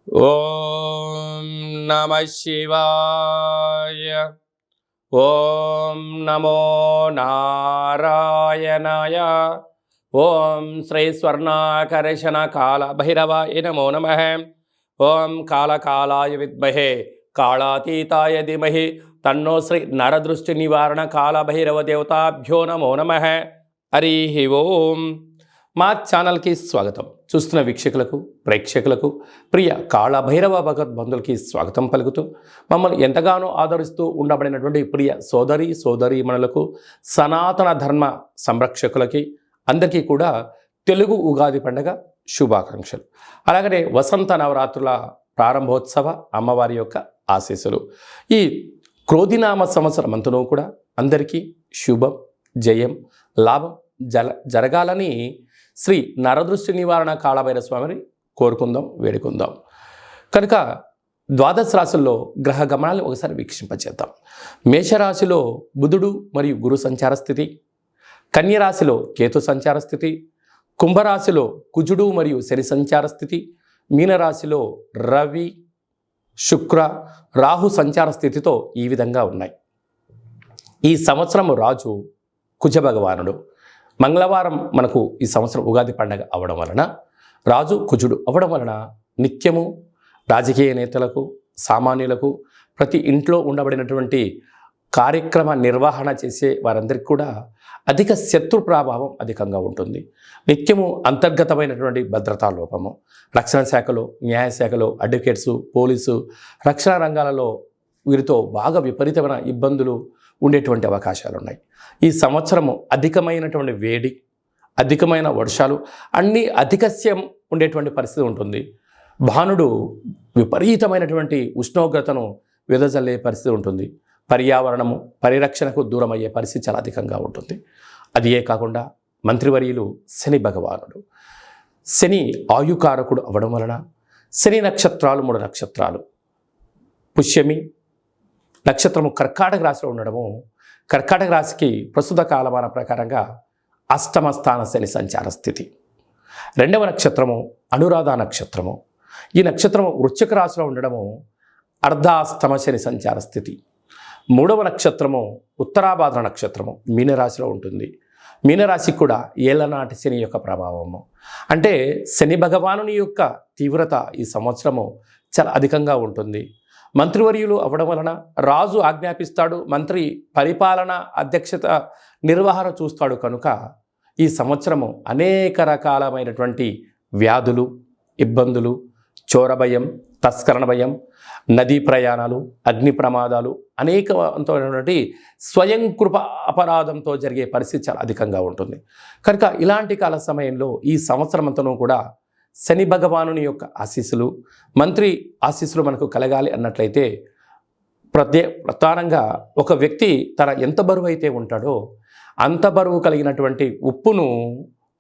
ఓం నమ శివాయ. ఓం నమో నారాయణాయ. ఓం శ్రీ స్వర్ణాకర్షణ కాల భైరవాయ నమో నమః. ఓం కాళకాలాయ విద్మహే కాళాతీతాయ ధీమహి తన్నో శ్రీ నరదృష్టి నివారణ కాల భైరవ దేవతాభ్యో నమో నమః. హరి ఓం. మా ఛానల్కి స్వాగతం. చూస్తున్న వీక్షకులకు, ప్రేక్షకులకు, ప్రియ కాళభైరవ భగవద్ బంధువులకి స్వాగతం పలుకుతూ, మమ్మల్ని ఎంతగానో ఆదరిస్తూ ఉండబడినటువంటి ప్రియ సోదరీమణులకు, సనాతన ధర్మ సంరక్షకులకి అందరికీ కూడా తెలుగు ఉగాది పండుగ శుభాకాంక్షలు. అలాగనే వసంత నవరాత్రుల ప్రారంభోత్సవ అమ్మవారి యొక్క ఆశీస్సులు. ఈ క్రోధినామ సంవత్సరం అంతనూ కూడా అందరికీ శుభం, జయం, లాభం జరగాలని శ్రీ నరదృష్టి నివారణ కాళభైరవ స్వామిని కోరుకుందాం, వేడుకుందాం. కనుక ద్వాదశ రాశుల్లో గ్రహ గమనాలను ఒకసారి వీక్షింపచేద్దాం. మేషరాశిలో బుధుడు మరియు గురు సంచార స్థితి, కన్యరాశిలో కేతు సంచార స్థితి, కుంభరాశిలో కుజుడు మరియు శని సంచార స్థితి, మీనరాశిలో రవి, శుక్ర, రాహు సంచార స్థితితో ఈ విధంగా ఉన్నాయి. ఈ సంవత్సరము రాజు కుజ భగవానుడు. మంగళవారం మనకు ఈ సంవత్సరం ఉగాది పండగ అవ్వడం వలన, రాజు కుజుడు అవ్వడం వలన నిత్యము రాజకీయ నేతలకు, సామాన్యులకు, ప్రతి ఇంట్లో ఉండబడినటువంటి కార్యక్రమ నిర్వహణ చేసే వారందరికీ కూడా అధిక శత్రు ప్రభావం అధికంగా ఉంటుంది. నిత్యము అంతర్గతమైనటువంటి భద్రతా లోపము, రక్షణ శాఖలో, న్యాయశాఖలో, అడ్వకేట్సు, పోలీసు, రక్షణ రంగాలలో వీరితో బాగా విపరీతమైన ఇబ్బందులు ఉండేటువంటి అవకాశాలు ఉన్నాయి. ఈ సంవత్సరము అధికమైనటువంటి వేడి, అధికమైన వర్షాలు, అన్నీ అధికస్యం ఉండేటువంటి పరిస్థితి ఉంటుంది. భానుడు విపరీతమైనటువంటి ఉష్ణోగ్రతను వెదజల్లే పరిస్థితి ఉంటుంది. పర్యావరణము పరిరక్షణకు దూరం అయ్యే పరిస్థితి చాలా అధికంగా ఉంటుంది. అదియే కాకుండా మంత్రివర్యులు శని భగవానుడు. శని ఆయుకారకుడు అవ్వడం వలన శని నక్షత్రాలు 3 నక్షత్రాలు, పుష్యమి నక్షత్రము కర్కాటక రాశిలో ఉండడము, కర్కాటక రాశికి ప్రస్తుత కాలమాన ప్రకారంగా అష్టమ స్థాన శని సంచార స్థితి. 2వ నక్షత్రము అనురాధ నక్షత్రము. ఈ నక్షత్రము వృశ్చిక రాశిలో ఉండడము అర్ధాష్టమ శని సంచార స్థితి. 3వ నక్షత్రము ఉత్తరాభాద్ర నక్షత్రము మీనరాశిలో ఉంటుంది. మీనరాశికి కూడా ఏళ్ళనాటి శని యొక్క ప్రభావము. అంటే శని భగవానుని యొక్క తీవ్రత ఈ సంవత్సరము చాలా అధికంగా ఉంటుంది. మంత్రివర్యులు అవ్వడం వలన రాజు ఆజ్ఞాపిస్తాడు, మంత్రి పరిపాలన అధ్యక్షత నిర్వహణ చూస్తాడు. కనుక ఈ సంవత్సరము అనేక రకాలమైనటువంటి వ్యాధులు, ఇబ్బందులు, చోర భయం, తస్కరణ భయం, నదీ ప్రయాణాలు, అగ్ని ప్రమాదాలు, అనేకమైనటువంటి స్వయం కృప అపరాధంతో జరిగే పరిస్థితి చాలా అధికంగా ఉంటుంది. కనుక ఇలాంటి కాల సమయంలో ఈ సంవత్సరం అంతనూ కూడా శని భగవానుని యొక్క ఆశీస్సులు, మంత్రి ఆశీస్సులు మనకు కలగాలి అన్నట్లయితే ప్రధానంగా ఒక వ్యక్తి తన ఎంత బరువు అయితే ఉంటాడో అంత బరువు కలిగినటువంటి ఉప్పును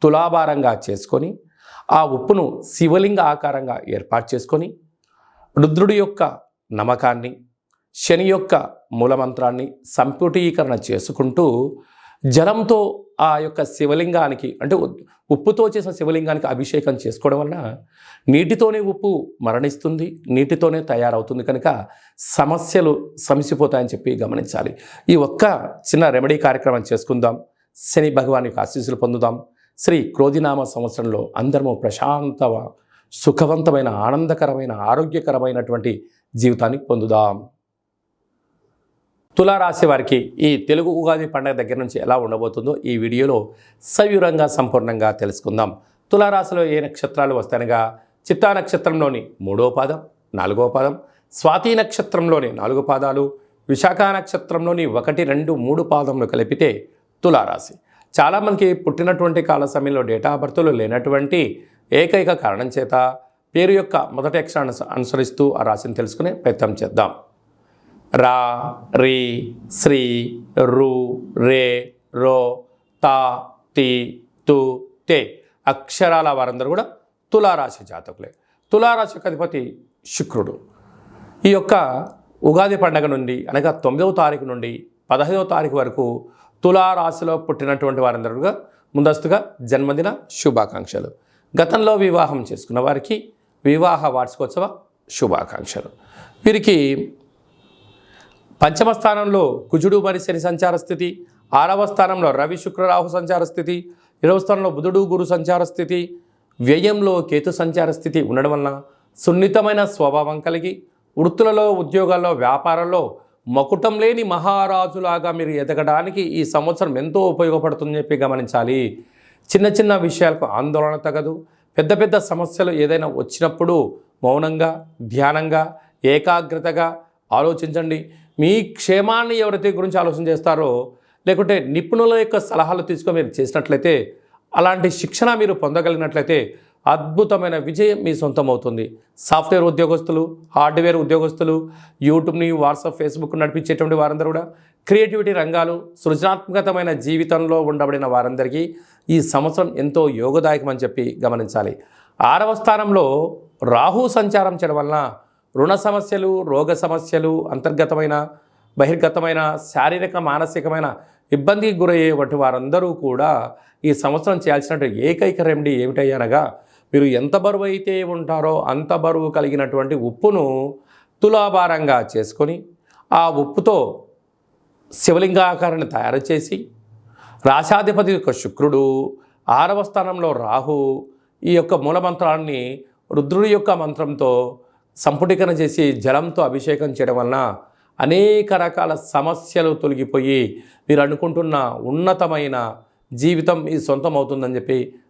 తులాభారంగా చేసుకొని, ఆ ఉప్పును శివలింగ ఆకారంగా ఏర్పాటు చేసుకొని, రుద్రుడి యొక్క నమ్మకాన్ని, శని యొక్క మూలమంత్రాన్ని సంపుటీకరణ చేసుకుంటూ జలంతో ఆ యొక్క శివలింగానికి, అంటే ఉప్పుతో చేసిన శివలింగానికి అభిషేకం చేసుకోవడం వలన నీటితోనే ఉప్పు మరణిస్తుంది, నీటితోనే తయారవుతుంది. కనుక సమస్యలు సమసిపోతాయని చెప్పి గమనించాలి. ఈ ఒక్క చిన్న రెమెడీ కార్యక్రమం చేసుకుందాం. శని భగవాన్ యొక్క ఆశీస్సులు పొందుదాం. శ్రీ క్రోధినామ సంవత్సరంలో అందరము ప్రశాంత, సుఖవంతమైన, ఆనందకరమైన, ఆరోగ్యకరమైనటువంటి జీవితాన్ని పొందుదాం. తులారాశి వారికి ఈ తెలుగు ఉగాది పండుగ దగ్గర నుంచి ఎలా ఉండబోతుందో ఈ వీడియోలో సవివరంగా సంపూర్ణంగా తెలుసుకుందాం. తులారాశిలో ఏ నక్షత్రాలు వస్తాయనగా చిత్తా నక్షత్రంలోని 3వ పాదం, 4వ పాదం, స్వాతి నక్షత్రంలోని 4 పాదాలు, విశాఖ నక్షత్రంలోని 1, 2, 3 పాదములు కలిపితే తులారాశి. చాలామందికి పుట్టినటువంటి కాల సమయంలో డేటా ఆఫ్ బర్త్లు లేనటువంటి ఏకైక కారణం చేత పేరు యొక్క మొదటి అక్షరాన్ని అనుసరిస్తూ ఆ రాశిని తెలుసుకునే ప్రయత్నం చేద్దాం. రా, రి, శ్రీ, రు, రే, రో, తా, తి, తు, తే అక్షరాల వారందరూ కూడా తులారాశి జాతకులే. తులారాశికి అధిపతి శుక్రుడు. ఈ యొక్క ఉగాది పండుగ నుండి అనగా 9వ తారీఖు నుండి 15వ తారీఖు వరకు తులారాశిలో పుట్టినటువంటి వారందరూ ముందస్తుగా జన్మదిన శుభాకాంక్షలు. గతంలో వివాహం చేసుకున్న వారికి వివాహ వార్షికోత్సవ శుభాకాంక్షలు. వీరికి పంచమ స్థానంలో కుజుడు మరి శని సంచార స్థితి, 6వ స్థానంలో రవి శుక్ర రాహు సంచార స్థితి, 7వ స్థానంలో బుధుడు గురు సంచార స్థితి, వ్యయంలో కేతు సంచార స్థితి ఉండడం వలన సున్నితమైన స్వభావం కలిగి వృత్తులలో, ఉద్యోగాల్లో, వ్యాపారంలో మకుటం లేని మహారాజులాగా మీరు ఎదగడానికి ఈ సంవత్సరం ఎంతో ఉపయోగపడుతుందని చెప్పి గమనించాలి. చిన్న చిన్న విషయాలకు ఆందోళన తగదు. పెద్ద పెద్ద సమస్యలు ఏదైనా వచ్చినప్పుడు మౌనంగా, ధ్యానంగా, ఏకాగ్రతగా ఆలోచించండి. మీ క్షేమాన్ని ఎవరైతే గురించి ఆలోచన చేస్తారో, లేకుంటే నిపుణుల యొక్క సలహాలు తీసుకొని మీరు చేసినట్లయితే, అలాంటి శిక్షణ మీరు పొందగలిగినట్లయితే అద్భుతమైన విజయం మీ సొంతం అవుతుంది. సాఫ్ట్వేర్ ఉద్యోగస్తులు, హార్డ్వేర్ ఉద్యోగస్తులు, యూట్యూబ్ని, వాట్సాప్, ఫేస్బుక్ నడిపించేటువంటి వారందరూ కూడా, క్రియేటివిటీ రంగాలు, సృజనాత్మకతమైన జీవితంలో ఉండబడిన వారందరికీ ఈ సంవత్సరం ఎంతో యోగదాయకమని చెప్పి గమనించాలి. 6వ స్థానంలో రాహు సంచారం చేయడం వలన రుణ సమస్యలు, రోగ సమస్యలు, అంతర్గతమైన, బహిర్గతమైన, శారీరక, మానసికమైన ఇబ్బందికి గురయ్యేటువంటి వారందరూ కూడా ఈ సంవత్సరం చేయాల్సిన ఏకైక రెమెడీ ఏమిటయ్యనగా, మీరు ఎంత బరువు అయితే ఉంటారో అంత బరువు కలిగినటువంటి ఉప్పును తులాభారంగా చేసుకొని ఆ ఉప్పుతో శివలింగాకారాన్ని తయారు చేసి, రాశాధిపతి యొక్క శుక్రుడు, 6వ స్థానంలో రాహు, ఈ యొక్క మూలమంత్రాన్ని రుద్రుడి యొక్క మంత్రంతో సంపుటీకరణ చేసి జలంతో అభిషేకం చేయడం వలన అనేక రకాల సమస్యలు తొలగిపోయి మీరు అనుకుంటున్న ఉన్నతమైన జీవితం మీ సొంతం అవుతుందని చెప్పి